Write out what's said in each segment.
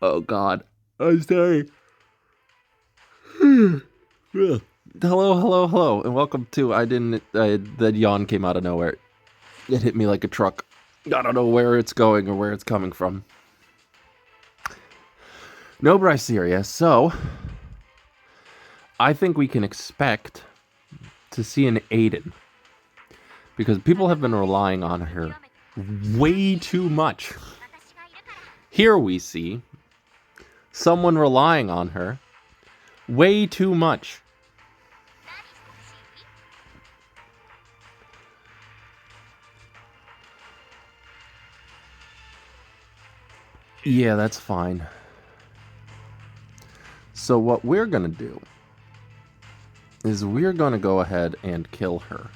Oh God, I'm sorry. Hello, hello, hello, and welcome to the yawn came out of nowhere. It hit me like a truck. I don't know where it's going or where it's coming from. No Bryceria, so I think we can expect to see an Aiden. Because people have been relying on her way too much. Here we see someone relying on her way too much. Yeah, that's fine. So what we're gonna do is we're gonna go ahead and kill her.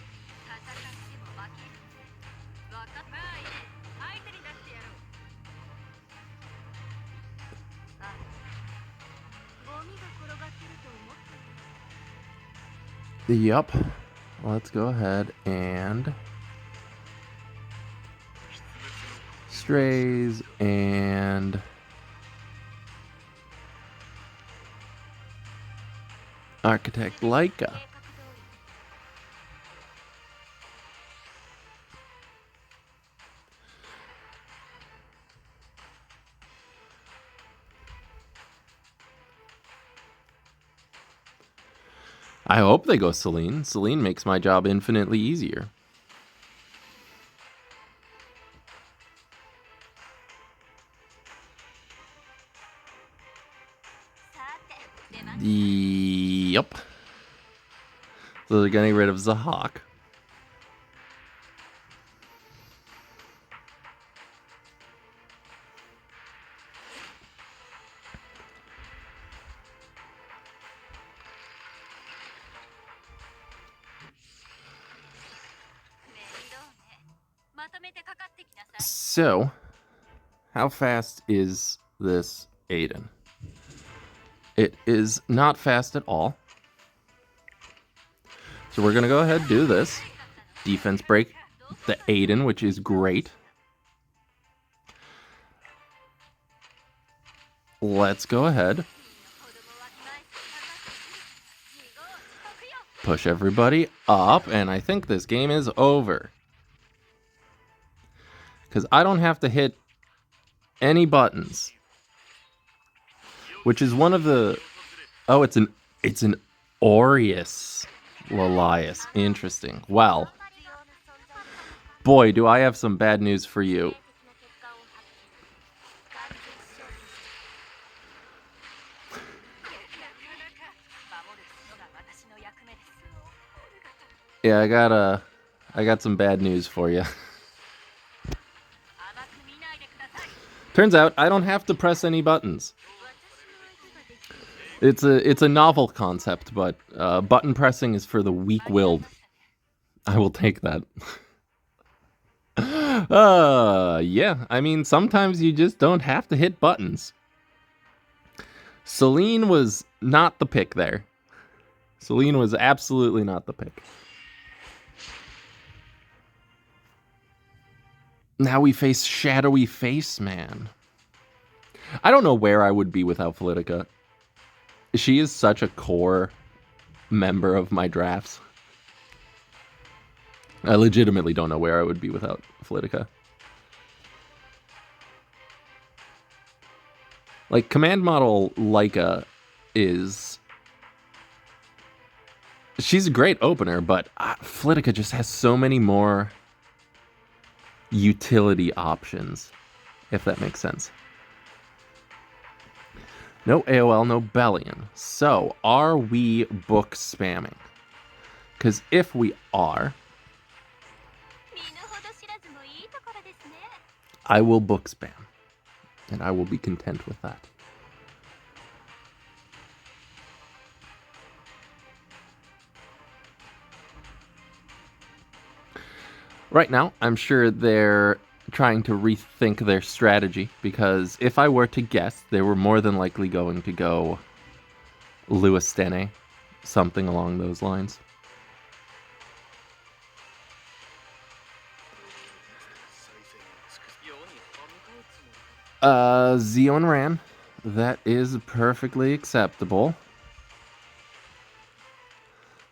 Yup. Let's go ahead and strays and Architect Leica. I hope they go Celine. Celine makes my job infinitely easier. Yup. So they're getting rid of Zahak. So, how fast is this Aiden? It is not fast at all. So we're going to go ahead and do this. Defense break the Aiden, which is great. Let's go ahead. Push everybody up, and I think this game is over. Because I don't have to hit any buttons. Which is one of the... Oh, it's an Aureus Lilias. Interesting. Well, boy, do I have some bad news for you. Yeah, I got some bad news for you. Turns out I don't have to press any buttons. It's a novel concept, but button pressing is for the weak-willed. I will take that. Yeah, I mean, sometimes you just don't have to hit buttons. Celine was not the pick there. Celine was absolutely not the pick. Now we face Shadowy Face Man. I don't know where I would be without Politica. She is such a core member of my drafts. I legitimately don't know where I would be without Politica. Like, command model Leica is... She's a great opener, but Politica just has so many more utility options, if that makes sense. No AOL, no Bellion. So, are we book spamming? Because if we are, I will book spam. And I will be content with that. Right now, I'm sure they're trying to rethink their strategy, because if I were to guess, they were more than likely going to go Louis Stene, something along those lines. Zeon ran. That is perfectly acceptable.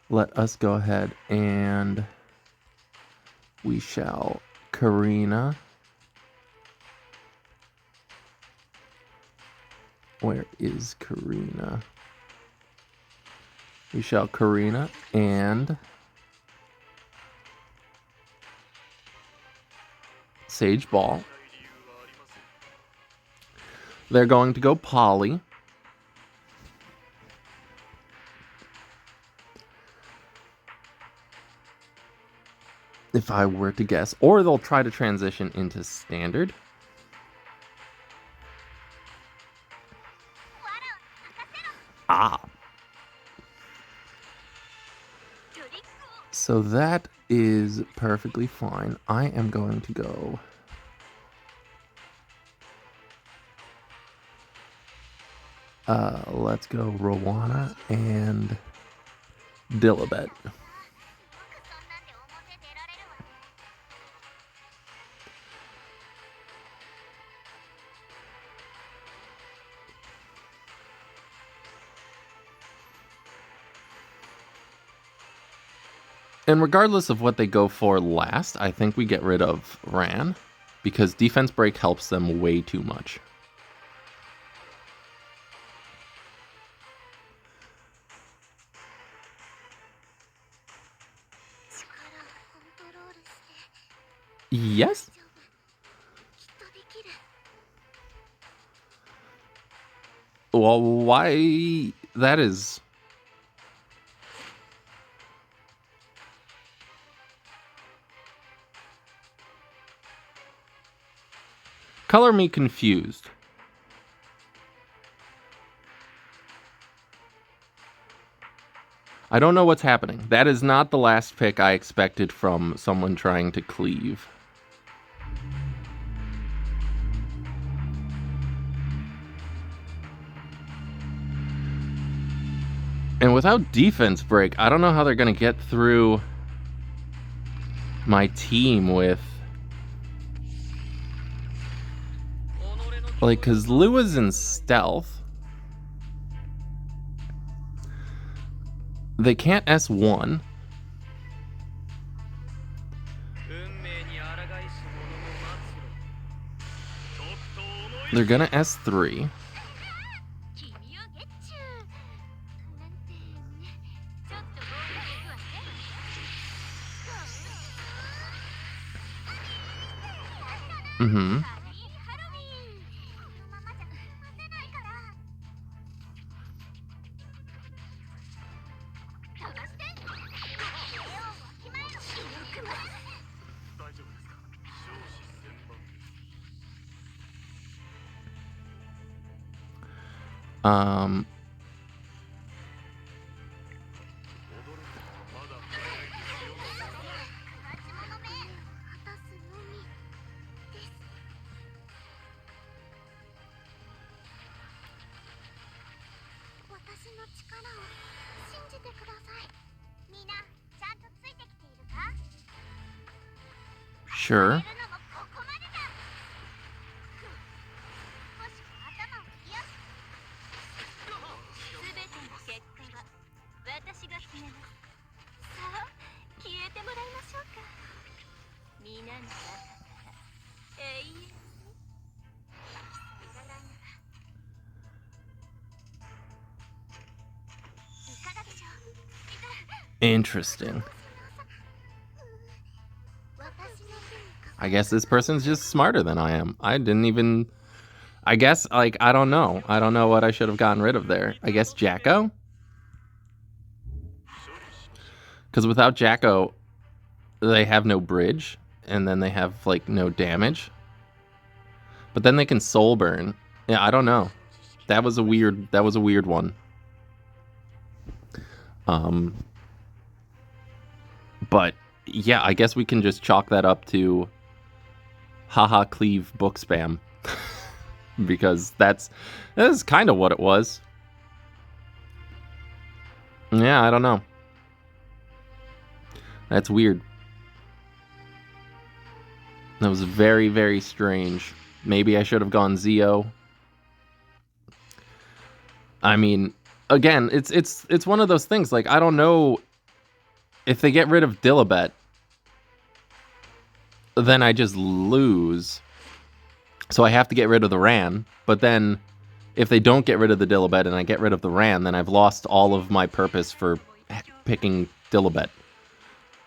Let us go ahead and we shall Karina. Where is Karina? We shall Karina and Sage Ball. They're going to go Polly. If I were to guess. Or they'll try to transition into Standard. Ah. So that is perfectly fine. I am going to go... let's go Rowana and Dilibet. And regardless of what they go for last, I think we get rid of Ran, because Defense Break helps them way too much. Yes? Well, why? That is... Color me confused. I don't know what's happening. That is not the last pick I expected from someone trying to cleave. And without Defense Break, I don't know how they're going to get through my team with... Like, because Lua's in Stealth. They can't S1. They're going to S3. Mm-hmm. Sure. Interesting. I guess this person's just smarter than I am. I didn't even... I guess, like, I don't know. I don't know what I should have gotten rid of there. I guess Jacko? Because without Jacko, they have no bridge, and then they have, like, no damage. But then they can soul burn. Yeah, I don't know. That was a weird one. But, yeah, I guess we can just chalk that up to haha cleave book spam. Because that's kind of what it was. Yeah, I don't know. That's weird. That was very, very strange. Maybe I should have gone Zeo. I mean, again, it's one of those things. Like, I don't know if they get rid of Dilibet, then I just lose. So I have to get rid of the Ran. But then, if they don't get rid of the Dilibet and I get rid of the Ran, then I've lost all of my purpose for picking Dilibet.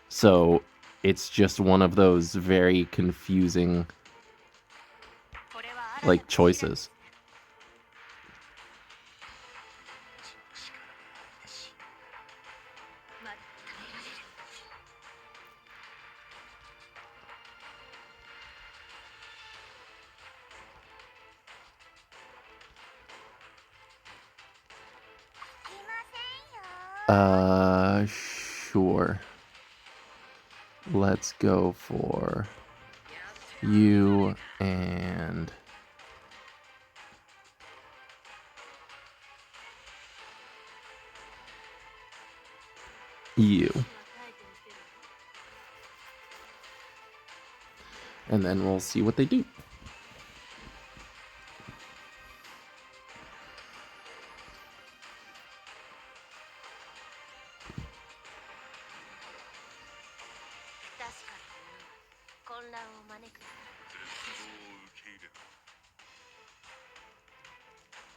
So it's just one of those very confusing, like, choices. Sure. Let's go for you and you. And then we'll see what they do.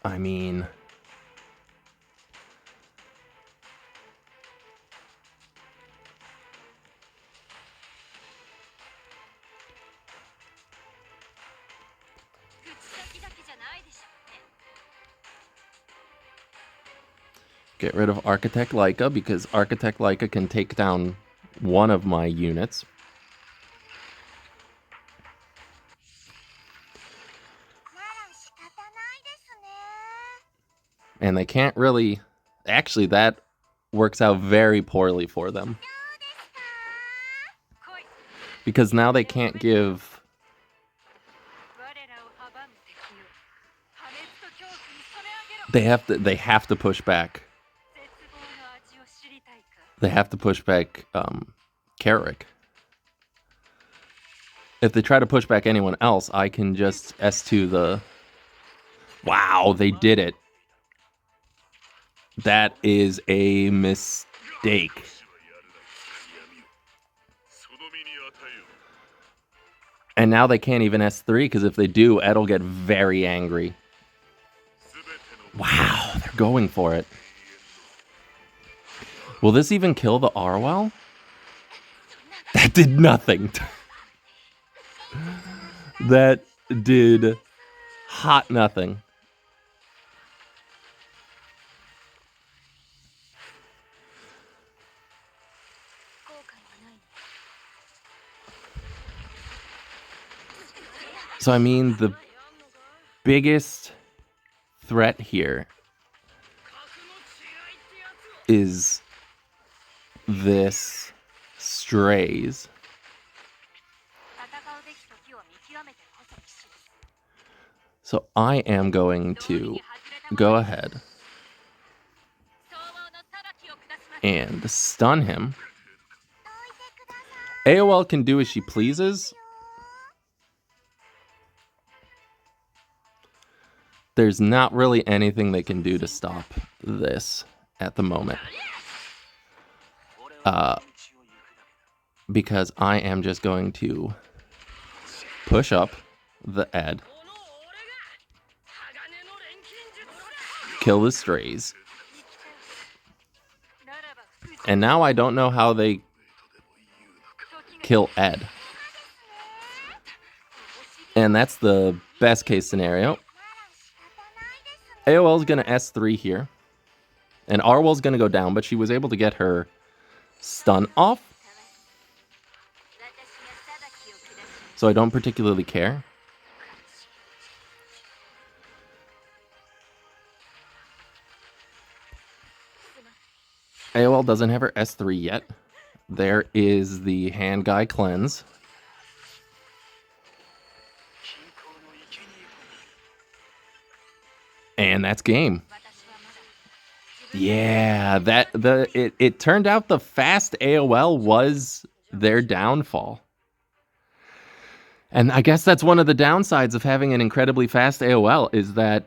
I mean, get rid of Architect Leica because Architect Leica can take down one of my units. And they can't really... Actually, that works out very poorly for them. Because now they can't give... They have to push back. They have to push back Carrick. If they try to push back anyone else, I can just S2 the... Wow, they did it. That is a mistake. And now they can't even S3, because if they do, Ed'll get very angry. Wow, they're going for it. Will this even kill the Arwell? That did nothing. That did hot nothing. So, I mean, the biggest threat here is this Strays. So I am going to go ahead and stun him. AOL can do as she pleases. There's not really anything they can do to stop this at the moment. Because I am just going to push up the Ed. Kill the Strays. And now I don't know how they kill Ed. And that's the best case scenario. AOL's going to S3 here. And Arwell's going to go down, but she was able to get her stun off. So I don't particularly care. AOL doesn't have her S3 yet. There is the hand guy cleanse. And that's game. Yeah, it turned out the fast AOL was their downfall. And I guess that's one of the downsides of having an incredibly fast AOL is that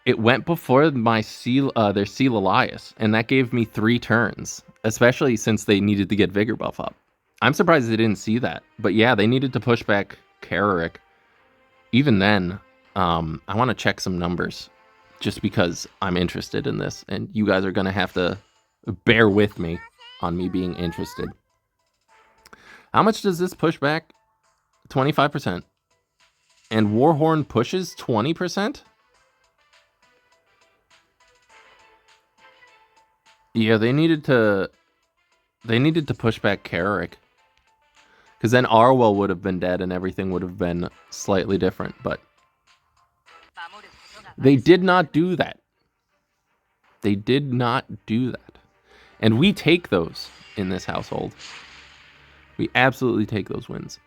It went before my their Seal Elias, and that gave me 3 turns, especially since they needed to get Vigor buff up. I'm surprised they didn't see that. But yeah, they needed to push back Carrick. Even then, I want to check some numbers just because I'm interested in this, and you guys are going to have to bear with me on me being interested. How much does this push back? 25%. And Warhorn pushes 20%? Yeah, they needed to push back Carrick. Because then Arwell would have been dead and everything would have been slightly different, but they did not do that. They did not do that. And we take those in this household. We absolutely take those wins.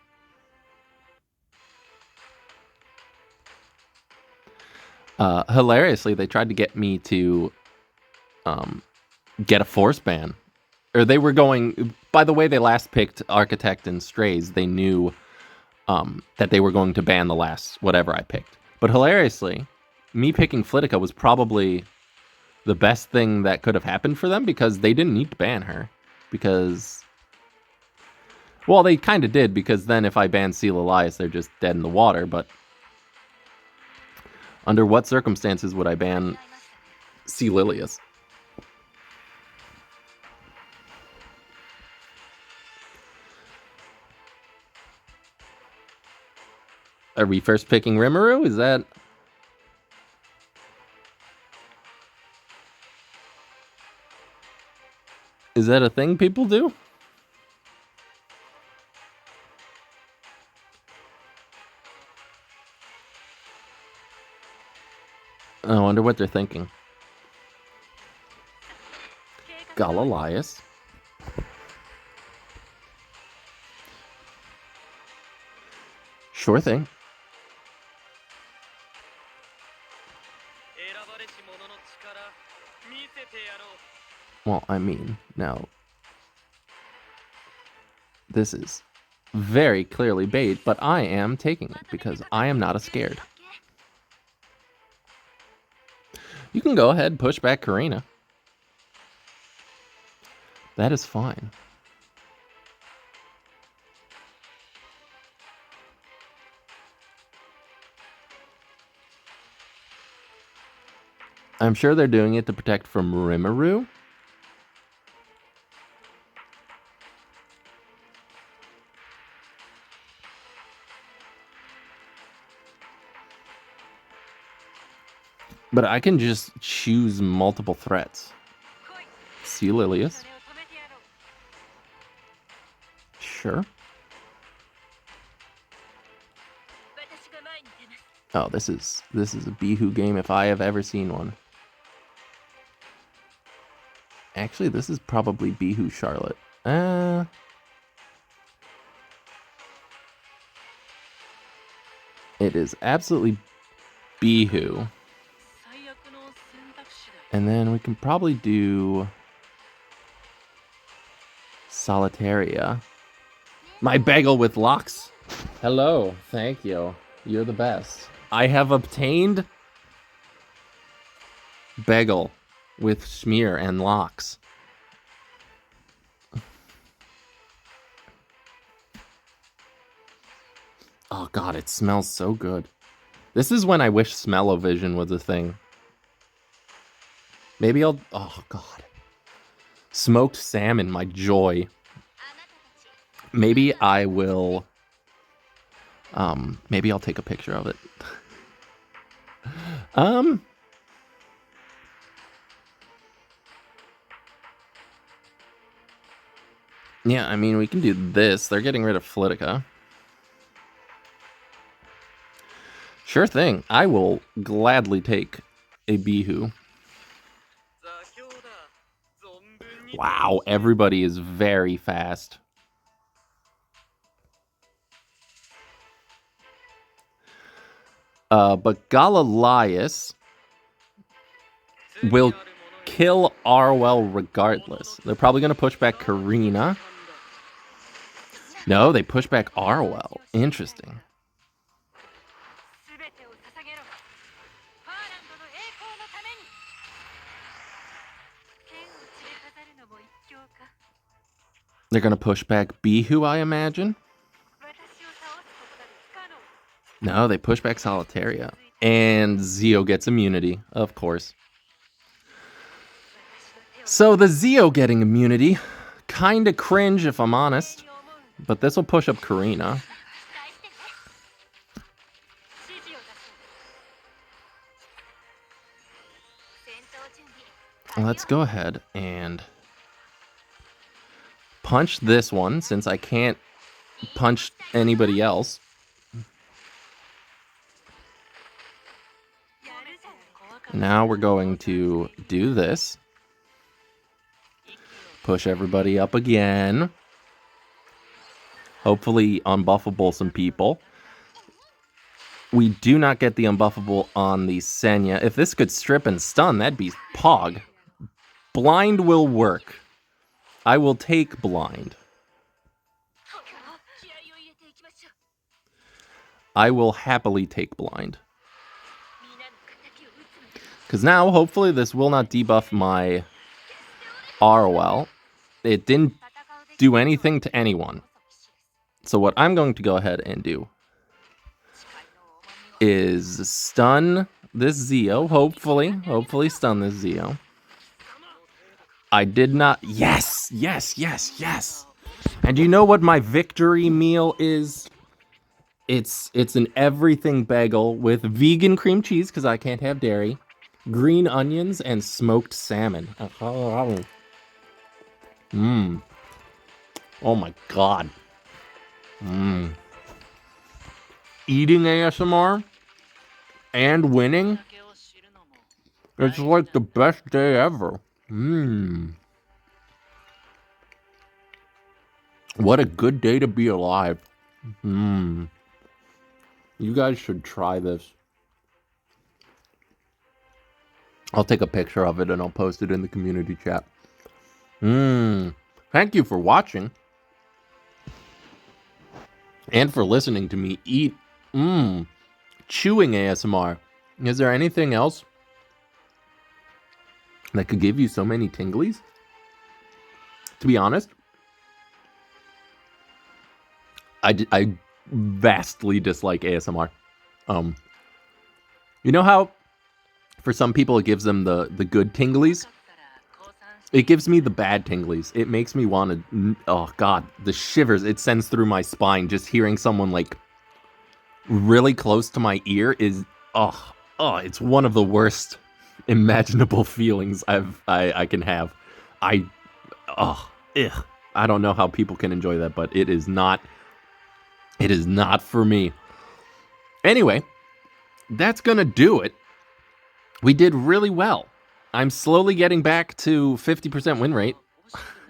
Hilariously, they tried to get me to get a force ban. Or they were going... By the way, they last picked Architect and Strays. They knew that they were going to ban the last whatever I picked. But hilariously, me picking Flitica was probably the best thing that could have happened for them, because they didn't need to ban her. Because... Well, they kind of did, because then if I ban Seal Elias, they're just dead in the water, but... Under what circumstances would I ban Sea Lilius? Are we first picking Rimuru? Is that... Is that a thing people do? I wonder what they're thinking. Galalias. Sure thing. Well, I mean, now... This is very clearly bait, but I am taking it, because I am not a scared. You can go ahead and push back Karina. That is fine. I'm sure they're doing it to protect from Rimuru. But I can just choose multiple threats. Sea Lilius. Sure. Oh, this is a Bihu game if I have ever seen one. Actually, this is probably Bihu Charlotte. It is absolutely Bihu. And then we can probably do Solitaria. My bagel with locks. Hello, thank you. You're the best. I have obtained bagel with smear and locks. Oh god, it smells so good. This is when I wish smell-o-vision was a thing. Maybe I'll... Oh god. Smoked salmon, my joy. Maybe I will... maybe I'll take a picture of it. Yeah, I mean, we can do this. They're getting rid of Flitica. Sure thing. I will gladly take a Bihu. Wow, everybody is very fast. But Galalias will kill Arwell regardless. They're probably going to push back Karina. No, they push back Arwell. Interesting. They're going to push back Bihu, I imagine. No, they push back Solitaria. And Zio gets immunity, of course. So the Zio getting immunity, kind of cringe if I'm honest. But this will push up Karina. Let's go ahead and punch this one, since I can't punch anybody else. Now we're going to do this. Push everybody up again. Hopefully unbuffable some people. We do not get the unbuffable on the Senya. If this could strip and stun, that'd be Pog. Blind will work. I will take blind. I will happily take blind. Because now, hopefully, this will not debuff my ROL. It didn't do anything to anyone. So what I'm going to go ahead and do is stun this Zio. Hopefully stun this Zio. I did not. Yes. And you know what my victory meal is? It's an everything bagel with vegan cream cheese, because I can't have dairy, green onions, and smoked salmon. Oh my god. Eating ASMR and winning, it's like the best day ever. What a good day to be alive. You guys should try this. I'll take a picture of it and I'll post it in the community chat. Thank you for watching. And for listening to me eat chewing ASMR. Is there anything else that could give you so many tinglies? To be honest, I vastly dislike ASMR. You know how for some people it gives them the good tinglies? It gives me the bad tinglies. It makes me want to, oh god, the shivers it sends through my spine just hearing someone like really close to my ear is, it's one of the worst imaginable feelings I can have. I don't know how people can enjoy that, but it is not for me. Anyway, that's gonna do it. We did really well. I'm slowly getting back to 50% win rate.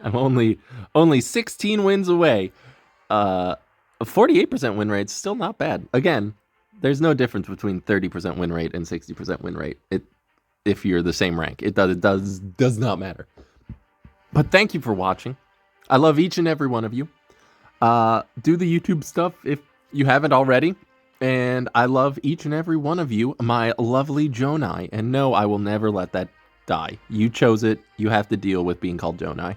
I'm only 16 wins away. A 48% win rate is still not bad. Again, there's no difference between 30% win rate and 60% win rate. If you're the same rank, it does not matter. But thank you for watching. I love each and every one of you. Do the YouTube stuff if you haven't already. And I love each and every one of you, my lovely Jonai. And no, I will never let that die. You chose it. You have to deal with being called Jonai.